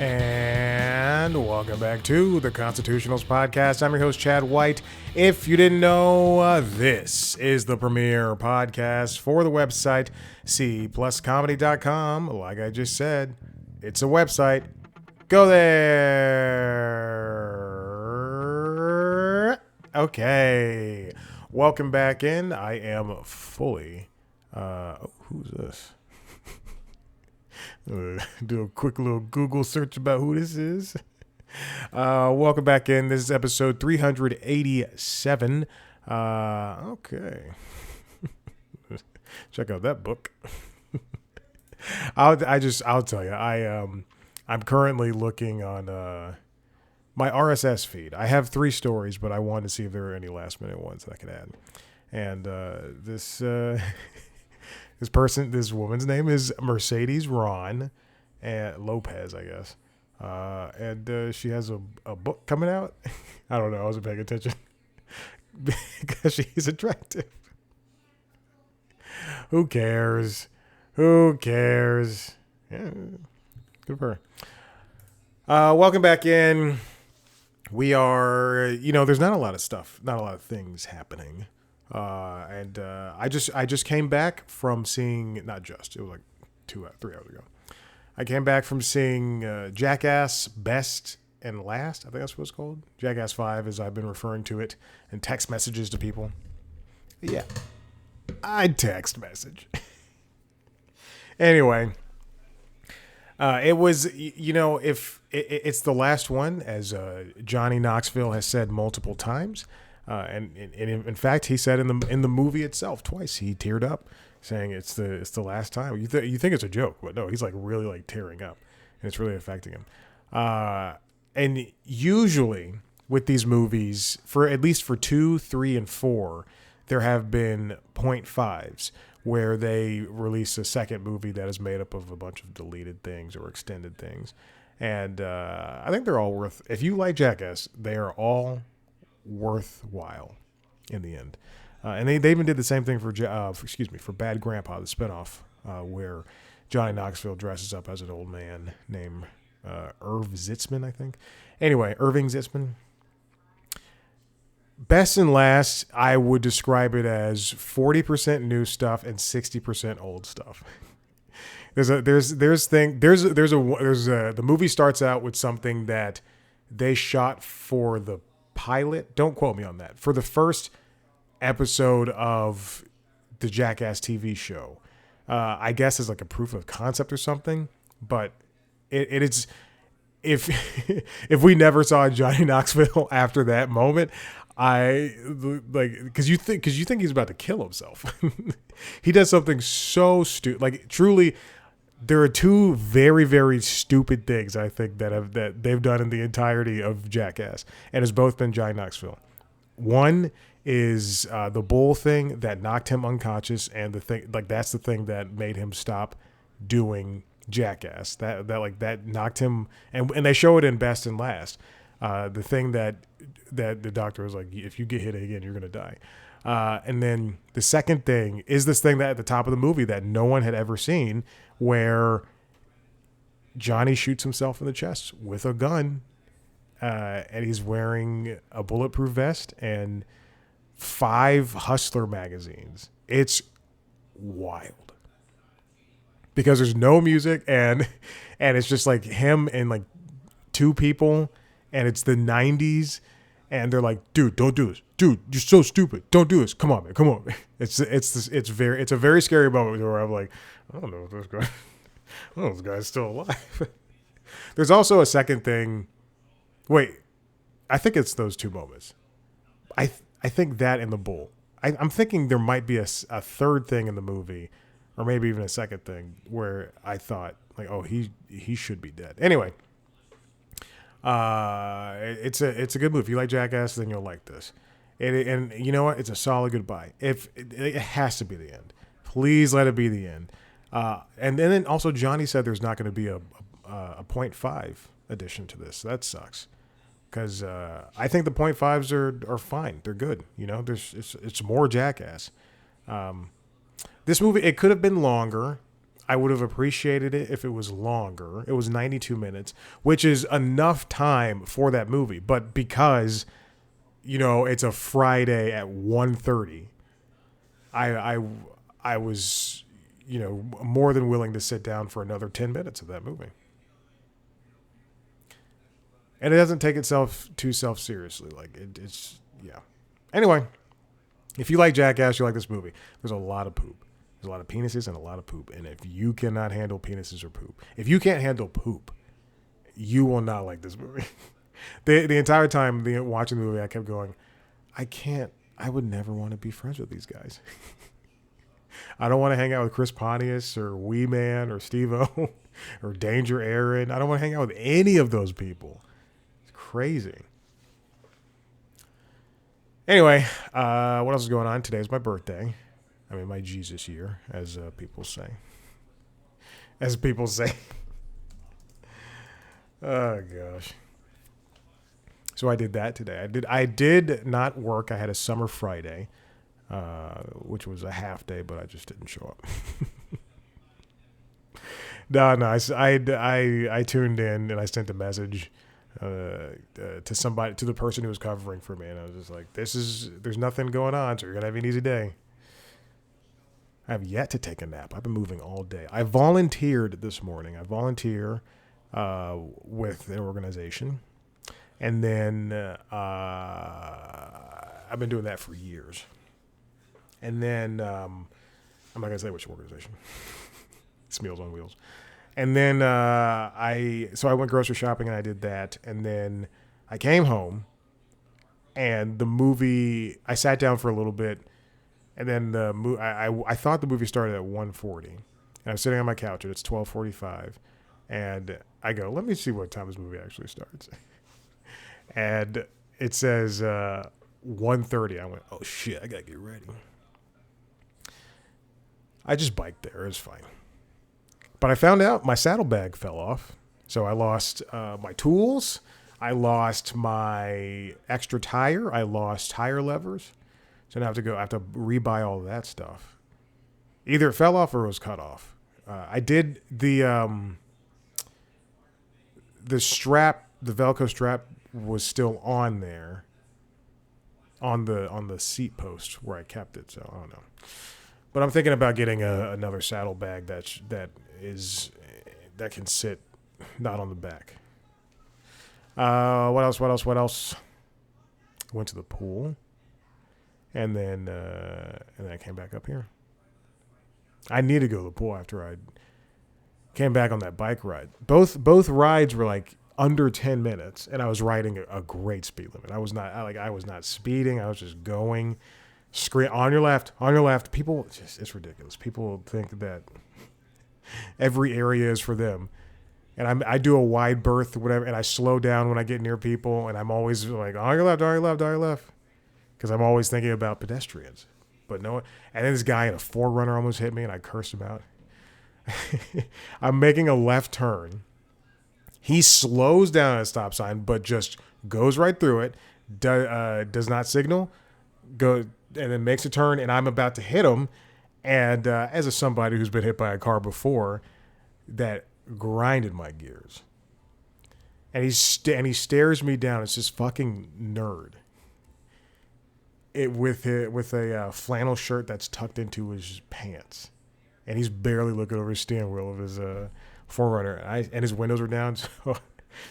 And welcome back to the Constitutionals Podcast. I'm your host, Chad White. If you didn't know, this is the premier podcast for the website, cpluscomedy.com. Like I just said, it's a website. Go there. Okay. Welcome back in. I am fully... who's this? Do a quick little Google search about who this is. Welcome back in. This is episode 387. Okay. Check out that book. I'll tell you. I'm currently looking on my RSS feed. I have 3 stories, but I wanted to see if there were any last minute ones that I could add. And this woman's name is Mercedes Ron Lopez, I guess. And she has a book coming out. I don't know. I wasn't paying attention because she's attractive. Who cares? Yeah, good for her. Welcome back in. We are, there's not a lot of stuff, not a lot of things happening. And I just came back from seeing, it was like 3 hours ago. I came back from seeing Jackass Best and Last. I think that's what it's called. Jackass 5, as I've been referring to it in text messages to people. Yeah, I text message. Anyway, it was, if it's the last one, as Johnny Knoxville has said multiple times. And in fact, he said in the movie itself twice, he teared up, saying it's the last time. You think it's a joke, but no, he's like really like tearing up, and it's really affecting him. And usually with these movies, at least for 2, 3, and 4, there have been 0.5s where they release a second movie that is made up of a bunch of deleted things or extended things, and I think they're all worth. If you like Jackass, they are all worthwhile in the end. And they even did the same thing for Bad Grandpa, the spinoff, where Johnny Knoxville dresses up as an old man named Irv Zitzman, I think. Anyway, Irving Zitzman. Best and Last, I would describe it as 40% new stuff and 60% old stuff. The movie starts out with something that they shot for the pilot. Don't quote me on that. For the first episode of the Jackass TV show, I guess is like a proof of concept or something. But it is, if we never saw Johnny Knoxville after that moment, because you think he's about to kill himself. He does something so stupid. Like truly, there are 2 very, very stupid things I think that they've done in the entirety of Jackass, and has both been Johnny Knoxville. One is the bull thing that knocked him unconscious, and that's the thing that made him stop doing Jackass. That knocked him, and they show it in Best and Last. The thing that the doctor was like, if you get hit again, you're gonna die. And then the second thing is this thing that at the top of the movie that no one had ever seen, where Johnny shoots himself in the chest with a gun, and he's wearing a bulletproof vest and 5 Hustler magazines. It's wild because there's no music, and it's just like him and like 2 people, and it's the 90s. And they're like, dude, don't do this. Dude, you're so stupid. Don't do this. Come on, man. Come on. It's a very scary moment where I'm like, I don't know if this guy's still alive. There's also a second thing. Wait, I think it's those 2 moments. I think that in the bull. I'm thinking there might be a third thing in the movie, or maybe even a second thing where I thought like, oh, he should be dead. Anyway. It's a good movie. If you like Jackass, then you'll like this. And you know what? It's a solid goodbye. If it has to be the end, please let it be the end. And then also Johnny said there's not going to be a 0.5 addition to this. That sucks. Because I think the 0.5s are fine. They're good. It's more Jackass. This movie, it could have been longer. I would have appreciated it if it was longer. It was 92 minutes, which is enough time for that movie. But because, it's a Friday at 1:30, I was, more than willing to sit down for another 10 minutes of that movie. And it doesn't take itself too self-seriously. Like, it's, yeah. Anyway, if you like Jackass, you like this movie. There's a lot of poop. There's a lot of penises and a lot of poop. And if you cannot handle penises or poop, if you can't handle poop, you will not like this movie. the entire time watching the movie, I kept going, I would never want to be friends with these guys. I don't want to hang out with Chris Pontius or Wee Man or Steve-O or Danger Aaron. I don't want to hang out with any of those people. It's crazy. Anyway, what else is going on? Today is my birthday. I mean, my Jesus year, as people say. As people say. Oh, gosh. So I did that today. I did not work. I had a summer Friday, which was a half day, but I just didn't show up. No. I tuned in and I sent a message to the person who was covering for me, and I was just like, there's nothing going on, so you're gonna have an easy day. I have yet to take a nap. I've been moving all day. I volunteered this morning. I volunteer with an organization, and then I've been doing that for years. And then I'm not gonna say which organization. It's Meals on Wheels. And then I went grocery shopping and I did that, and then I came home, and the movie, I sat down for a little bit, and then I thought the movie started at 1:40, and I was sitting on my couch and it's 12:45, and I go, let me see what time this movie actually starts, and it says 1:30. I went, oh shit, I gotta get ready. I just biked there. It was fine. But I found out my saddlebag fell off. So I lost my tools. I lost my extra tire. I lost tire levers. So now I have to rebuy all of that stuff. Either it fell off or it was cut off. I did the strap, the Velcro strap was still on there on the seat post where I kept it. So I don't know. But I'm thinking about getting another saddlebag that can sit not on the back. What else? Went to the pool, and then I came back up here. I need to go to the pool after I came back on that bike ride. Both rides were like under 10 minutes, and I was riding a great speed limit. I was not speeding. I was just going. Scream on your left. People, it's ridiculous. People think that every area is for them, and I do a wide berth, whatever, and I slow down when I get near people, and I'm always like on your left, because I'm always thinking about pedestrians. But no, and then this guy in a 4Runner almost hit me, and I cursed him out. I'm making a left turn. He slows down at a stop sign, but just goes right through it. Does not signal. Go. And then makes a turn, and I'm about to hit him. And as somebody who's been hit by a car before, that grinded my gears. And he stares me down. It's this fucking nerd. With a flannel shirt that's tucked into his pants, and he's barely looking over his steering wheel of his 4Runner. And his windows were down.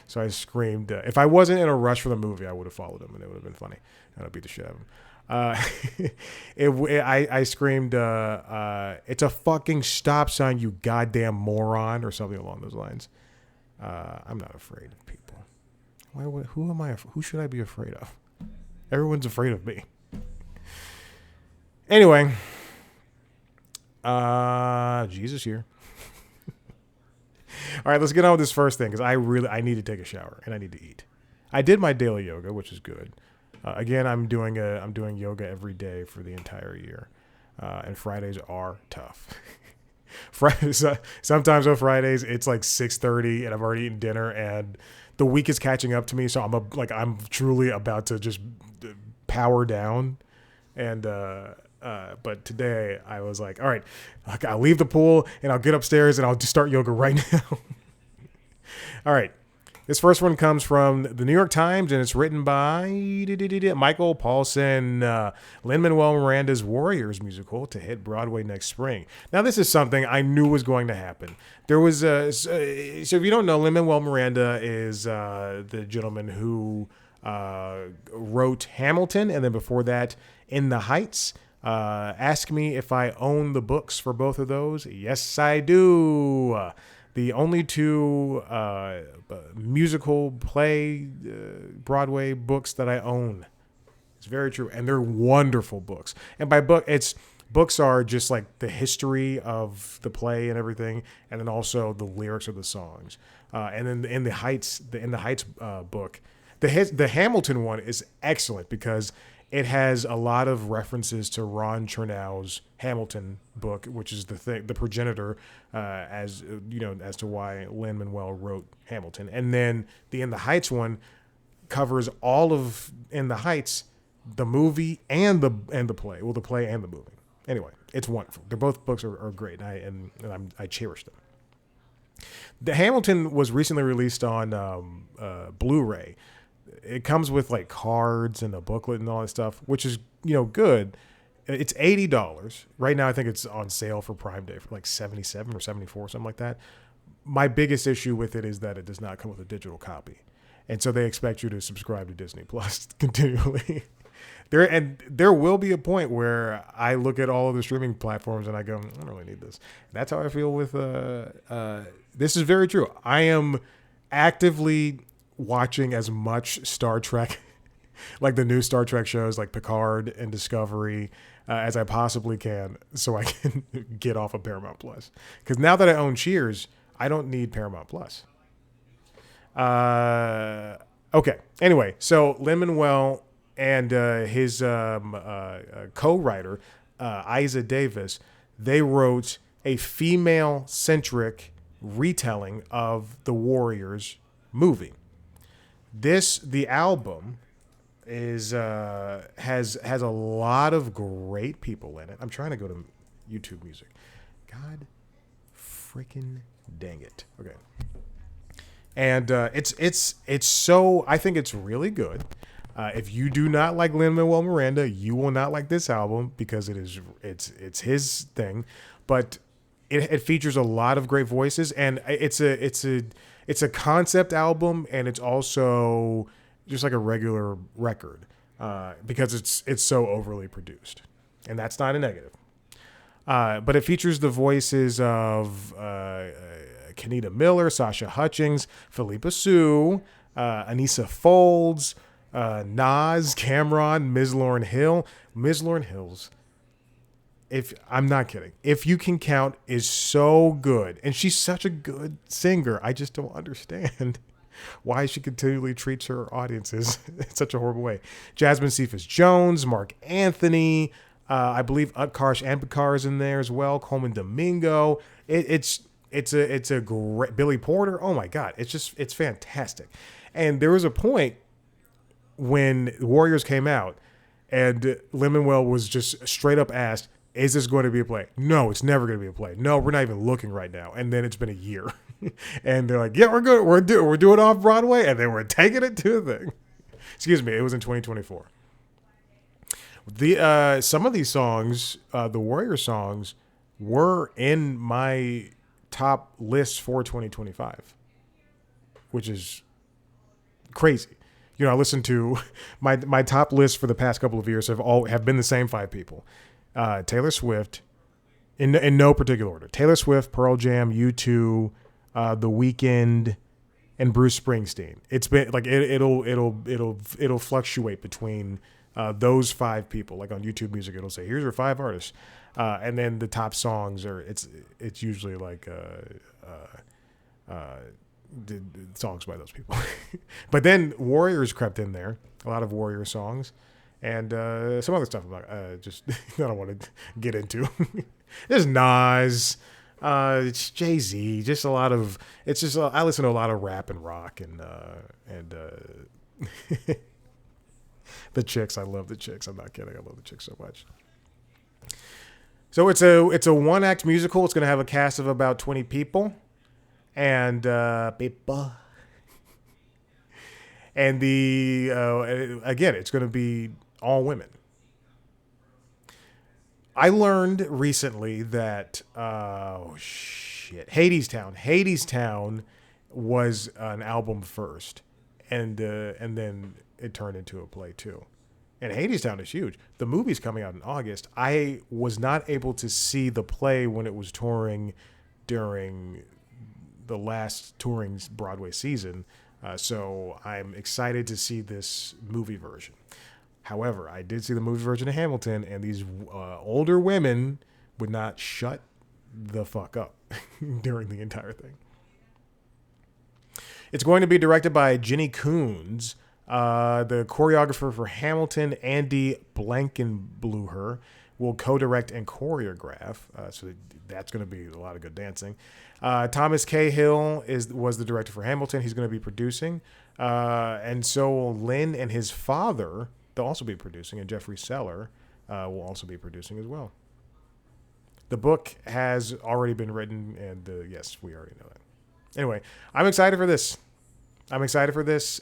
So I screamed. If I wasn't in a rush for the movie, I would have followed him, and it would have been funny. I'd beat the shit out of him. I screamed, it's a fucking stop sign, you goddamn moron, or something along those lines. I'm not afraid of people. Who should I be afraid of? Everyone's afraid of me. Anyway, Jesus here. All right, let's get on with this first thing, because I need to take a shower and I need to eat. I did my daily yoga, which is good. Again, I'm doing yoga every day for the entire year, and Fridays are tough. Sometimes on Fridays it's like 6:30 and I've already eaten dinner, and the week is catching up to me. So I'm truly about to just power down, and But today I was like, all right, I'll leave the pool and I'll get upstairs and I'll just start yoga right now. All right. This first one comes from the New York Times, and it's written by Michael Paulson. Lin-Manuel Miranda's Warriors musical to hit Broadway next spring. Now, this is something I knew was going to happen. There was so if you don't know, Lin-Manuel Miranda is the gentleman who wrote Hamilton, and then before that, In the Heights. Ask me if I own the books for both of those. Yes, I do. The only two musical play Broadway books that I own. It's very true. And they're wonderful books. And by book, books are just like the history of the play and everything. And then also the lyrics of the songs. And then In the Heights book, the Hamilton one is excellent because it has a lot of references to Ron Chernow's Hamilton book, which is the progenitor, as to why Lin-Manuel wrote Hamilton. And then the In the Heights one covers all of In the Heights, the movie and the play. Well, the play and the movie. Anyway, it's wonderful. They're both books are great, and I cherish them. The Hamilton was recently released on Blu-ray. It comes with like cards and a booklet and all that stuff, which is, good. It's $80 right now. I think it's on sale for Prime Day for like $77 or $74, something like that. My biggest issue with it is that it does not come with a digital copy, and so they expect you to subscribe to Disney Plus continually. There will be a point where I look at all of the streaming platforms and I go, I don't really need this. And that's how I feel with this is very true. I am actively watching as much Star Trek, like the new Star Trek shows like Picard and Discovery, as I possibly can so I can get off of Paramount Plus. Because now that I own Cheers, I don't need Paramount Plus. Okay. Anyway, so Lin-Manuel and his co-writer, Isa Davis, they wrote a female-centric retelling of the Warriors movie. The album is has a lot of great people in it. I'm trying to go to YouTube Music. God freaking dang it. Okay. And it's so, I think it's really good. If you do not like Lin-Manuel Miranda, you will not like this album because it's his thing. But it features a lot of great voices, and it's a concept album, and it's also just like a regular record because it's so overly produced, and that's not a negative. But it features the voices of Kenita Miller, Sasha Hutchings, Philippa Sue, Anissa Folds, Nas, Cameron, Ms. Lauryn Hill. Ms. Lauryn Hill's, if I'm not kidding, If You Can Count is so good, and she's such a good singer. I just don't understand why she continually treats her audiences in such a horrible way. Jasmine Cephas Jones, Mark Anthony, I believe Utkarsh Ambedkar is in there as well. Coleman Domingo. It's a great Billy Porter. Oh my God, it's fantastic. And there was a point when Warriors came out, and Lin-Manuel was just straight up asked, "Is this going to be a play?" "No, it's never going to be a play." "No, we're not even looking right now." And then it's been a year, and they're like, "Yeah, we're good. We're doing off Broadway," and then we're taking it to the thing. Excuse me, it was in 2024. Some of these songs, the Warrior songs, were in my top list for 2025, which is crazy. I listened to my top list for the past couple of years have been the same five people. Taylor Swift, in no particular order. Taylor Swift, Pearl Jam, U2, The Weeknd, and Bruce Springsteen. It's been like it'll fluctuate between those five people. Like on YouTube Music, it'll say, "Here's your five artists," and then the top songs it's usually like the songs by those people. But then Warriors crept in there, a lot of Warrior songs, and some other stuff I don't want to get into. There's Nas, it's Jay-Z, just a lot of, I listen to a lot of rap and rock and the Chicks. I love the Chicks. I'm not kidding. I love the Chicks so much. So it's a one act musical. It's going to have a cast of about 20 people, and the again, it's going to be all women. I learned recently that oh shit, Hades Town was an album first, and then it turned into a play too. And Hades Town is huge. The movie's coming out in August. I was not able to see the play when it was touring during the last touring Broadway season, so I'm excited to see this movie version. However, I did see the movie version of Hamilton, and these older women would not shut the fuck up during the entire thing. It's going to be directed by Jenny Coons. The choreographer for Hamilton, Andy Blankenbluher, will co-direct and choreograph. So that's going to be a lot of good dancing. Thomas Cahill was the director for Hamilton. He's going to be producing. And so Lynn and his father, they'll also be producing, and Jeffrey Seller will also be producing as well. The book has already been written, and yes, we already know that. Anyway, I'm excited for this.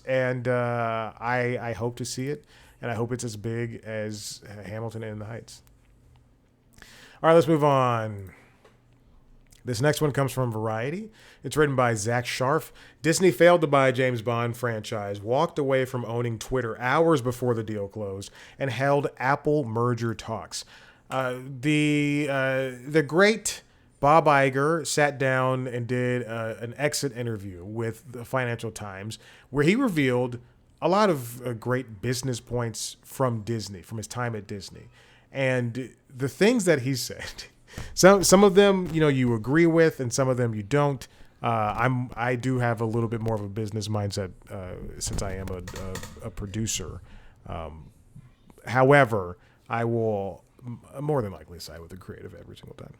And I hope to see it, and I hope it's as big as Hamilton and the Heights. All right, let's move on. This next one comes from Variety. It's written by Zach Sharf. Disney failed to buy James Bond franchise, walked away from owning Twitter hours before the deal closed, and held Apple merger talks. The great Bob Iger sat down and did an exit interview with the Financial Times, where he revealed a lot of great business points from Disney, from his time at Disney. And the things that he said, some of them, you agree with, and some of them you don't. I do have a little bit more of a business mindset since I am a producer. However, I will more than likely side with the creative every single time.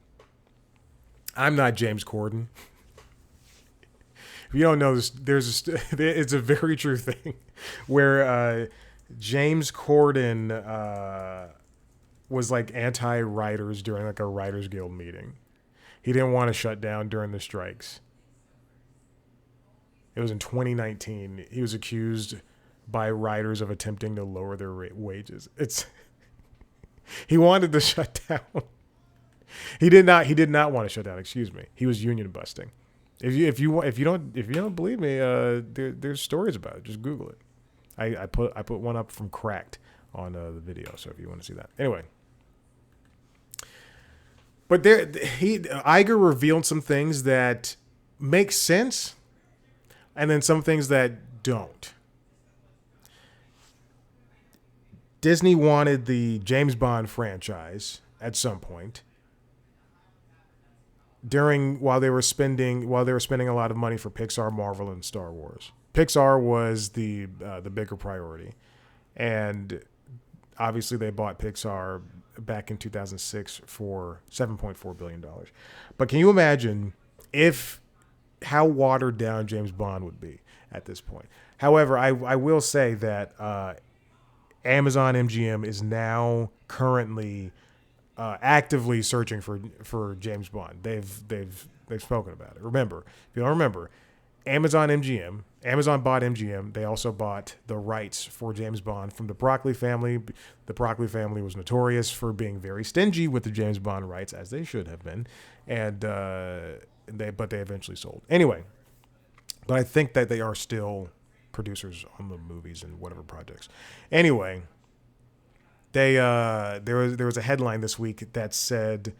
I'm not James Corden. If you don't know this, it's a very true thing where James Corden was like anti-writers during like a Writers Guild meeting. He didn't want to shut down during the strikes. It was in 2019. He was accused by writers of attempting to lower their wages. He wanted to shut down. He did not want to shut down. Excuse me. He was union busting. If you don't believe me, there's stories about it. Just Google it. I put one up from Cracked on the video. So if you want to see that, anyway. But Iger revealed some things that make sense, and then some things that don't. Disney wanted the James Bond franchise at some point while they were spending a lot of money for Pixar, Marvel, and Star Wars. Pixar was the bigger priority, and obviously they bought Pixar back in 2006 for $7.4 billion. But can you imagine how watered down James Bond would be at this point? However, I will say that Amazon MGM is now currently actively searching for James Bond. They've spoken about it. Remember, if you don't remember, Amazon bought MGM. They also bought the rights for James Bond from the Broccoli family. The Broccoli family was notorious for being very stingy with the James Bond rights, as they should have been, and they eventually sold. Anyway, but I think that they are still producers on the movies and whatever projects. Anyway, there was a headline this week that said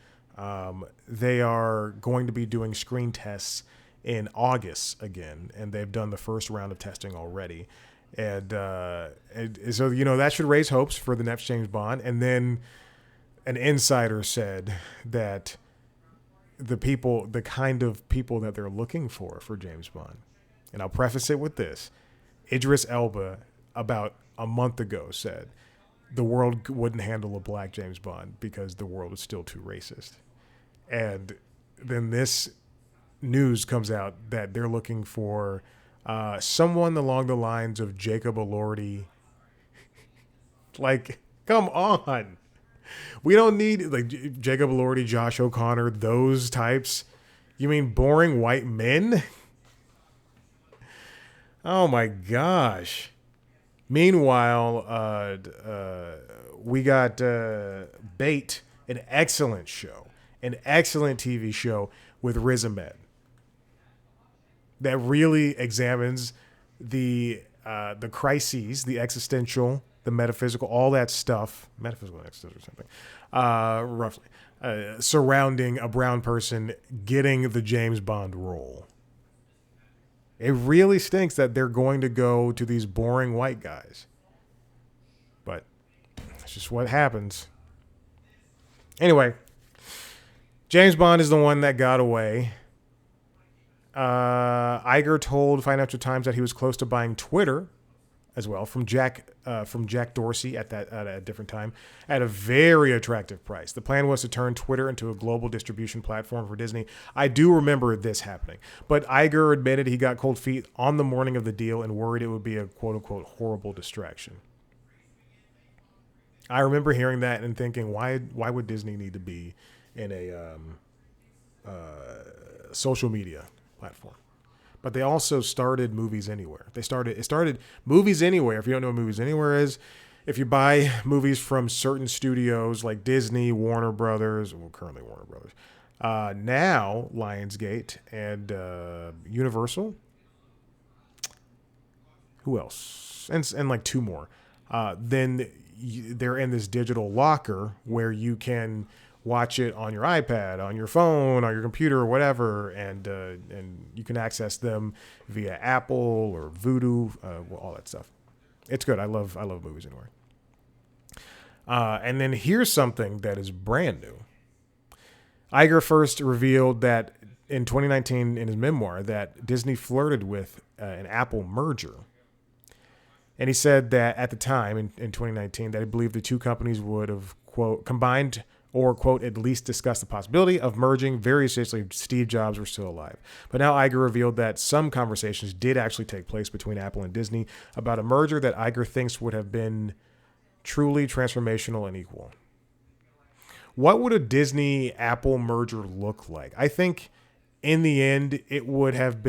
they are going to be doing screen tests in August again, and they've done the first round of testing already, and so that should raise hopes for the next James Bond. And then an insider said that the kind of people that they're looking for James Bond, and I'll preface it with this: Idris Elba about a month ago said the world wouldn't handle a black James Bond because the world is still too racist. And then this news comes out that they're looking for someone along the lines of Jacob Elordi. Like, come on. We don't need like Jacob Elordi, Josh O'Connor, those types. You mean boring white men? Oh my gosh. Meanwhile, we got Bait, an excellent TV show with Riz Ahmed that really examines the crises, the existential, the metaphysical, all that stuff, metaphysical and existential or something, roughly, surrounding a brown person getting the James Bond role. It really stinks that they're going to go to these boring white guys. But it's just what happens. Anyway, James Bond is the one that got away. Iger told Financial Times that he was close to buying Twitter as well from Jack Dorsey at a different time at a very attractive price. The plan was to turn Twitter into a global distribution platform for Disney. I do remember this happening, but Iger admitted he got cold feet on the morning of the deal and worried it would be a quote unquote horrible distraction. I remember hearing that and thinking, why would Disney need to be in a social media platform? But they also started Movies Anywhere. It started Movies Anywhere. If you don't know what Movies Anywhere is, if you buy movies from certain studios like Disney, Warner Brothers, well, currently Warner Brothers, now Lionsgate and Universal. Who else? And like two more. Then they're in this digital locker where you can watch it on your iPad, on your phone, on your computer, or whatever, and you can access them via Apple or Vudu, all that stuff. It's good. I love Movies Anywhere. And then here's something that is brand new. Iger first revealed that in 2019 in his memoir that Disney flirted with an Apple merger. And he said that at the time in 2019 that he believed the two companies would have, quote, combined or, quote, at least discuss the possibility of merging. Very seriously, Steve Jobs were still alive. But now Iger revealed that some conversations did actually take place between Apple and Disney about a merger that Iger thinks would have been truly transformational and equal. What would a Disney-Apple merger look like? I think in the end, it would have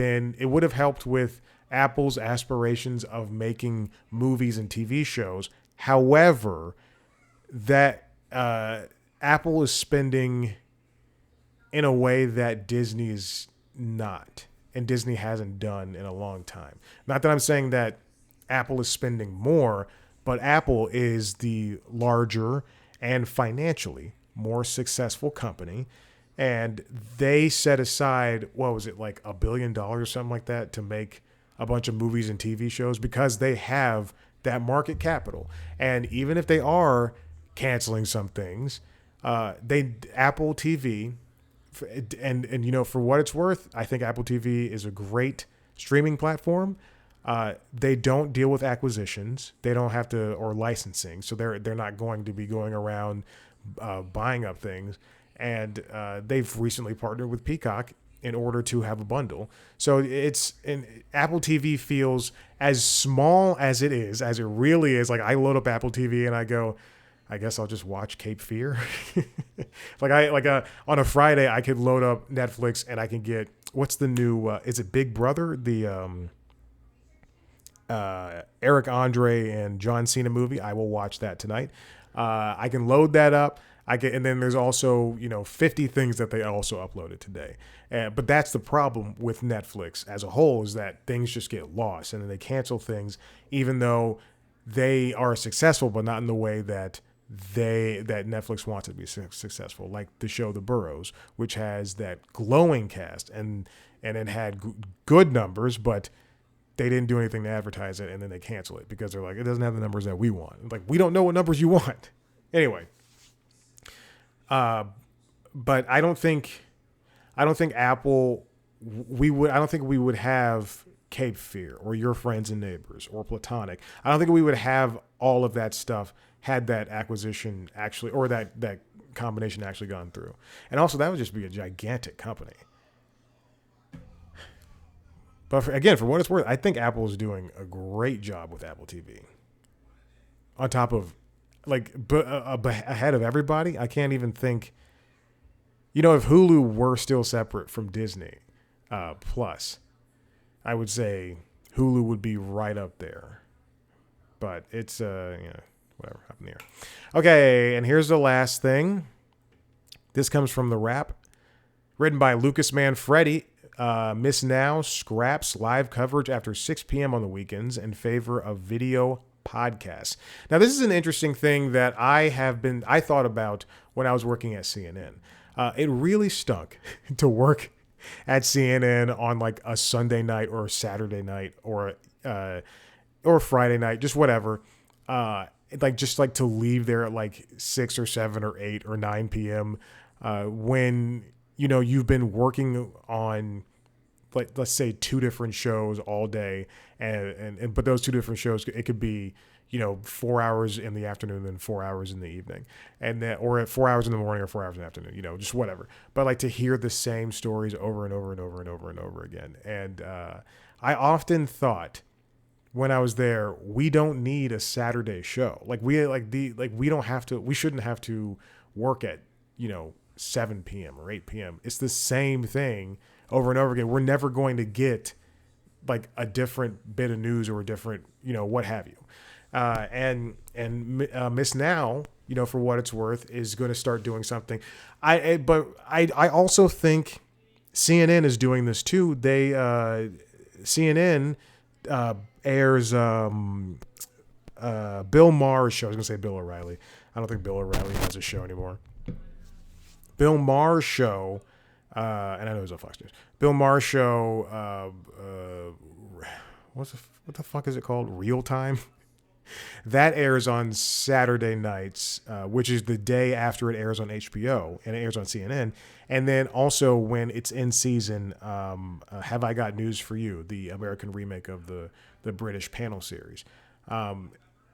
helped with Apple's aspirations of making movies and TV shows. However, that Apple is spending in a way that Disney is not, and Disney hasn't done in a long time. Not that I'm saying that Apple is spending more, but Apple is the larger and financially more successful company. And they set aside, what was it, like $1 billion or something like that to make a bunch of movies and TV shows because they have that market capital. And even if they are canceling some things, Apple TV, and you know, for what it's worth, I think Apple TV is a great streaming platform. They don't deal with acquisitions. They don't have to, or licensing. So they're not going to be going around buying up things. And they've recently partnered with Peacock in order to have a bundle. So Apple TV feels as small as it is, as it really is. Like I load up Apple TV and I go, I guess I'll just watch Cape Fear. On a Friday I could load up Netflix and I can get, what's the new? Is it Big Brother? The Eric Andre and John Cena movie. I will watch that tonight. I can load that up. And then there's also 50 things that they also uploaded today. But that's the problem with Netflix as a whole, is that things just get lost and then they cancel things, even though they are successful, but not in the way that Netflix wants it to be successful. Like the show The Burrows, which has that glowing cast and it had good numbers, but they didn't do anything to advertise it, and then they cancel it because they're like, it doesn't have the numbers that we want. Like, we don't know what numbers you want. Anyway. But I don't think Apple, I don't think we would have Cape Fear or Your Friends and Neighbors or Platonic. I don't think we would have all of that stuff had that acquisition actually, or that combination actually gone through. And also that would just be a gigantic company. But for what it's worth, I think Apple is doing a great job with Apple TV. On top of ahead of everybody. I can't even think. If Hulu were still separate from Disney Plus, I would say Hulu would be right up there. But it's whatever, up in the air. Okay, and here's the last thing. This comes from The Wrap, written by Lucas Manfredi. Miss Now scraps live coverage after 6 p.m. on the weekends in favor of video podcasts. Now, this is an interesting thing that I thought about when I was working at CNN. It really stunk to work at CNN on like a Sunday night or a Saturday night or Friday night, just whatever. Like to leave there at like 6 or 7 or 8 or 9 p.m. When you've been working on, like, let's say 2 different shows all day, and but those 2 different shows, it could be 4 hours in the afternoon and 4 hours in the evening, and then, or 4 hours in the morning or 4 hours in the afternoon, just whatever. But like to hear the same stories over and over and over and over and over again. And I often thought when I was there, we don't need a Saturday show. We don't have to. We shouldn't have to work at 7 p.m. or 8 p.m. It's the same thing over and over again. We're never going to get like a different bit of news or a different what have you. And Miss Now, for what it's worth, is going to start doing something. But I also think CNN is doing this too. CNN airs Bill Maher's show. I was going to say Bill O'Reilly. I don't think Bill O'Reilly has a show anymore. Bill Maher's show, and I know it was on Fox News. Bill Maher's show, what the fuck is it called? Real Time? That airs on Saturday nights, which is the day after it airs on HBO, and it airs on CNN. And then also when it's in season, Have I Got News for You, the American remake of the British panel series.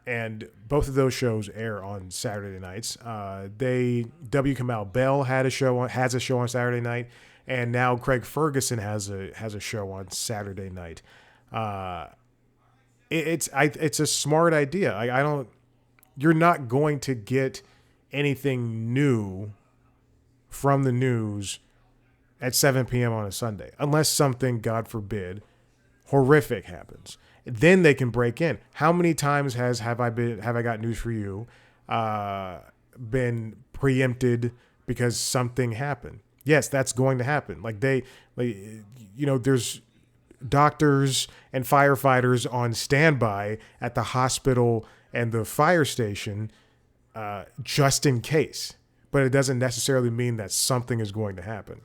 And both of those shows air on Saturday nights. W. Kamau Bell has a show on Saturday night, and now Craig Ferguson has a show on Saturday night. It's a smart idea. You're not going to get anything new from the news at 7 p.m. on a Sunday, unless something, God forbid, horrific happens. Then they can break in. How many times have I Got News for You been preempted because something happened? Yes, that's going to happen. There's doctors and firefighters on standby at the hospital and the fire station just in case. But it doesn't necessarily mean that something is going to happen.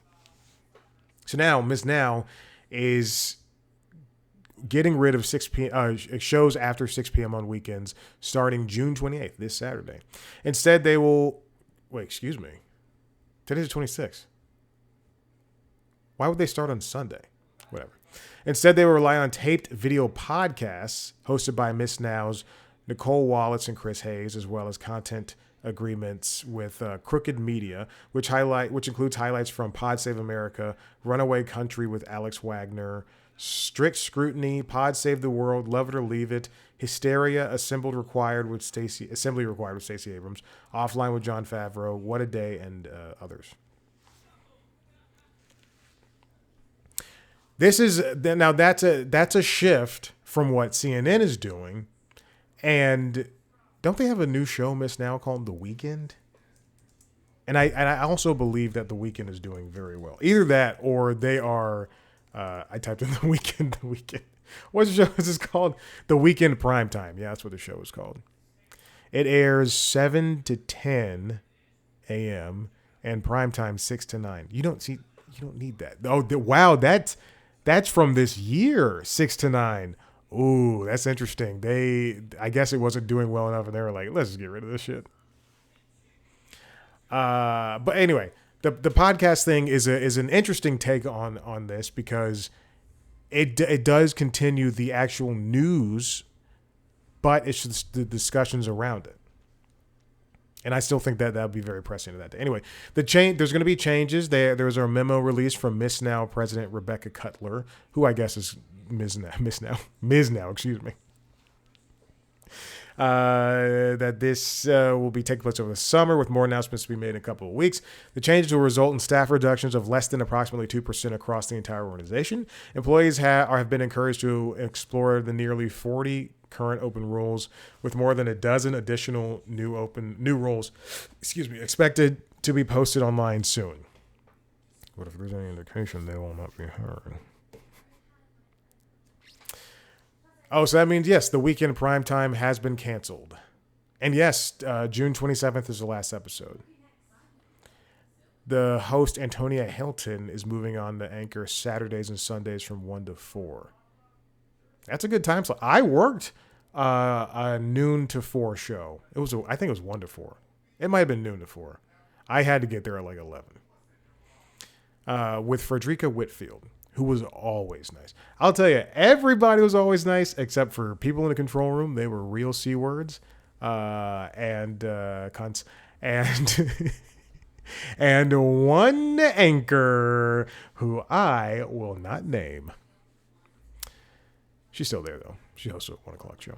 So now Miss Now is getting rid of 6 p.m. Shows after 6 p.m. on weekends starting June 28th, this Saturday. Instead, they will... Wait, excuse me. Today's the 26th. Why would they start on Sunday? Whatever. Instead, they will rely on taped video podcasts hosted by Miss Now's Nicole Wallace and Chris Hayes, as well as content agreements with Crooked Media, which includes highlights from Pod Save America, Runaway Country with Alex Wagner, Strict Scrutiny, Pod Save the World, Love It or Leave It, Hysteria, Assembly Required with Stacey Abrams, Offline with Jon Favreau, What a Day, and others. That's a shift from what CNN is doing, and don't they have a new show, Miss Now, called The Weekend? And I also believe that The Weekend is doing very well. Either that or they are. I typed in The Weekend. What's the show? Is this called? The Weekend Primetime. Yeah, that's what the show is called. It airs 7 to 10 a.m. and primetime 6 to 9. You don't need that. Oh, wow, that's from this year, 6 to 9. Ooh, that's interesting. I guess it wasn't doing well enough, and they were like, let's just get rid of this shit. But anyway, the podcast thing is an interesting take on this, because it does continue the actual news, but it's just the discussions around it. And I still think that would be very pressing to that day. Anyway, there's going to be changes. There was a memo released from Miss Now President Rebecca Cutler, who I guess is Ms. Now, excuse me. that this will be taking place over the summer, with more announcements to be made in a couple of weeks. The changes will result in staff reductions of less than approximately 2% across the entire organization. Employees have been encouraged to explore the nearly 40 current open roles, with more than a dozen additional new roles, expected to be posted online soon. But if there's any indication, they will not be heard. Oh, so that means, yes, the weekend primetime has been canceled. And yes, June 27th is the last episode. The host, Antonia Hilton, is moving on to anchor Saturdays and Sundays from 1 to 4. That's a good time slot. I worked a noon to 4 show. I think it was 1 to 4. It might have been noon to 4. I had to get there at like 11. With Frederica Whitfield, who was always nice. I'll tell you, everybody was always nice except for people in the control room. They were real C words and cunts. And and one anchor who I will not name. She's still there, though. She hosts a 1 o'clock show.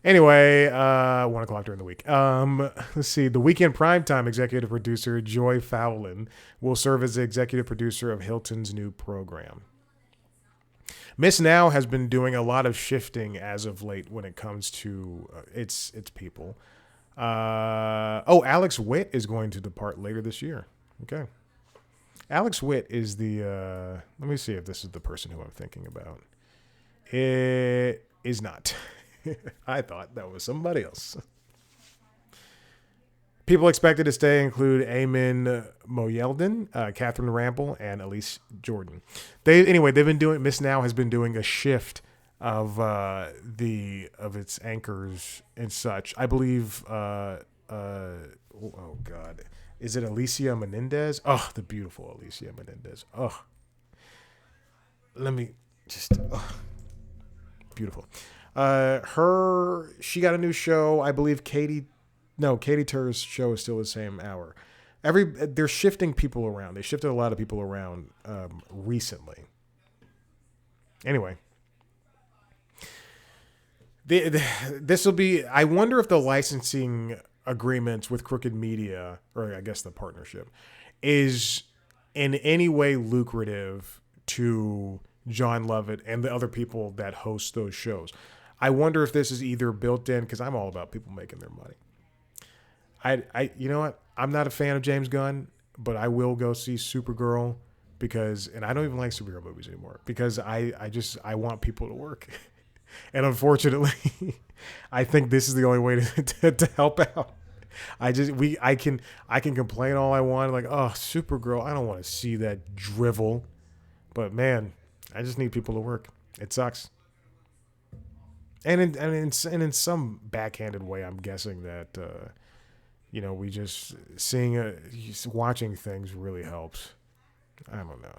Anyway, 1 o'clock during the week. Let's see. The weekend primetime executive producer, Joy Fowlin, will serve as the executive producer of Hilton's new program. Miss Now has been doing a lot of shifting as of late when it comes to its people. Alex Witt is going to depart later this year. Okay. Alex Witt is the... let me see if this is the person who I'm thinking about. It is not. I thought that was somebody else. People expected to stay include Eamon Moyeldin, Catherine Rampel, and Elise Jordan. They've been doing... Miss Now has been doing a shift of its anchors and such. I believe... oh, God. Is it Alicia Menendez? Oh, the beautiful Alicia Menendez. Oh. Let me just... Oh. Beautiful. She got a new show. I believe Katie Tur's show is still the same hour. They're shifting people around. They shifted a lot of people around recently. Anyway, this will be. I wonder if the licensing agreements with Crooked Media, or I guess the partnership, is in any way lucrative to John Lovett and the other people that host those shows. I wonder if this is either built in, because I'm all about people making their money. I you know what? I'm not a fan of James Gunn, but I will go see Supergirl and I don't even like superhero movies anymore because I want people to work. And unfortunately, I think this is the only way to help out. I can complain all I want, like, oh, Supergirl, I don't want to see that drivel. But man, I just need people to work. It sucks. And in some backhanded way, I'm guessing that we just watching things really helps. I don't know.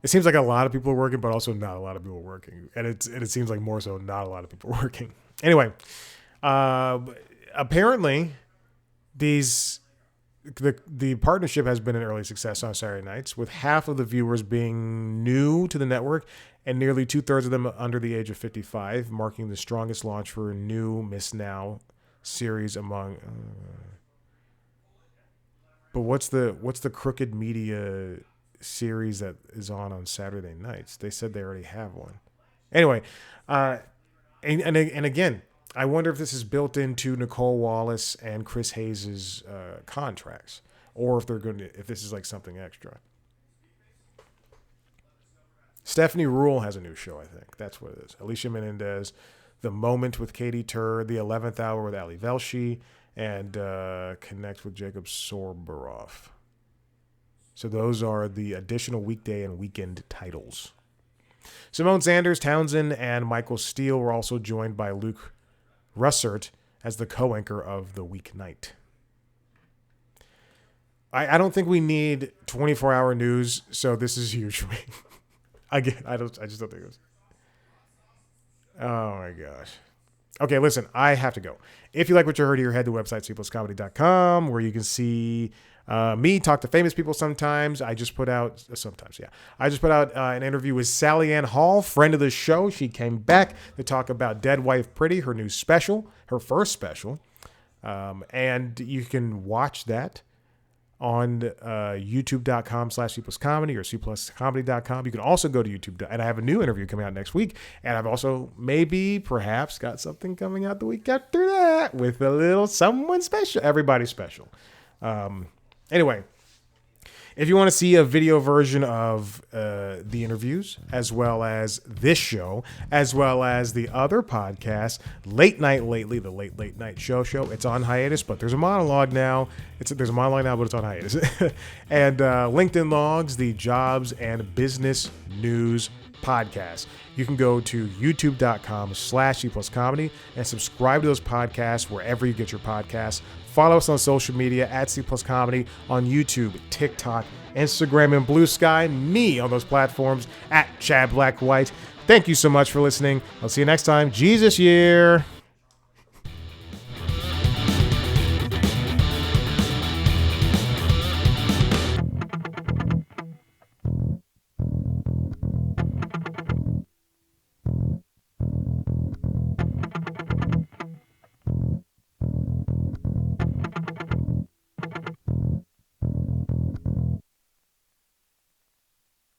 It seems like a lot of people are working, but also not a lot of people are working, and it seems like more so not a lot of people are working. Anyway, apparently, the partnership has been an early success on Saturday nights, with half of the viewers being new to the network and nearly 2/3 of them under the age of 55, marking the strongest launch for a new Miss Now series among. But what's the Crooked Media series that is on Saturday nights? They said they already have one. Anyway, and again, I wonder if this is built into Nicole Wallace and Chris Hayes' contracts, or if this is like something extra. Stephanie Rule has a new show, I think. That's what it is. Alicia Menendez, The Moment with Katie Tur, The 11th Hour with Ali Velshi, and Connect with Jacob Sorbaroff. So those are the additional weekday and weekend titles. Simone Sanders, Townsend, and Michael Steele were also joined by Luke Russert as the co-anchor of the weeknight. I don't think we need 24-hour news, so this is huge for me. I just don't think it was. Oh my gosh. Okay, listen, I have to go. If you like what you heard here, head to the website, cpluscomedy.com, where you can see Me talk to famous people sometimes. I just put out an interview with Sally Ann Hall, friend of the show. She came back to talk about Dead Wife Pretty, her new special, her first special. And you can watch that on youtube.com/C+comedy or C+comedy.com. You can also go to YouTube. And I have a new interview coming out next week. And I've also perhaps got something coming out the week after that with a little someone special. Everybody special. Anyway, if you want to see a video version of the interviews, as well as this show, as well as the other podcast, Late Night Lately, the Late Night Show, it's on hiatus, but there's a monologue now. There's a monologue now, but it's on hiatus. And LinkedIn Logs, the jobs and business news podcast. You can go to youtube.com/C+comedy and subscribe to those podcasts wherever you get your podcasts. Follow us on social media at C+comedy on YouTube, TikTok, Instagram, and Blue Sky. Me on those platforms at Chad Black White. Thank you so much for listening. I'll see you next time. Jesus year.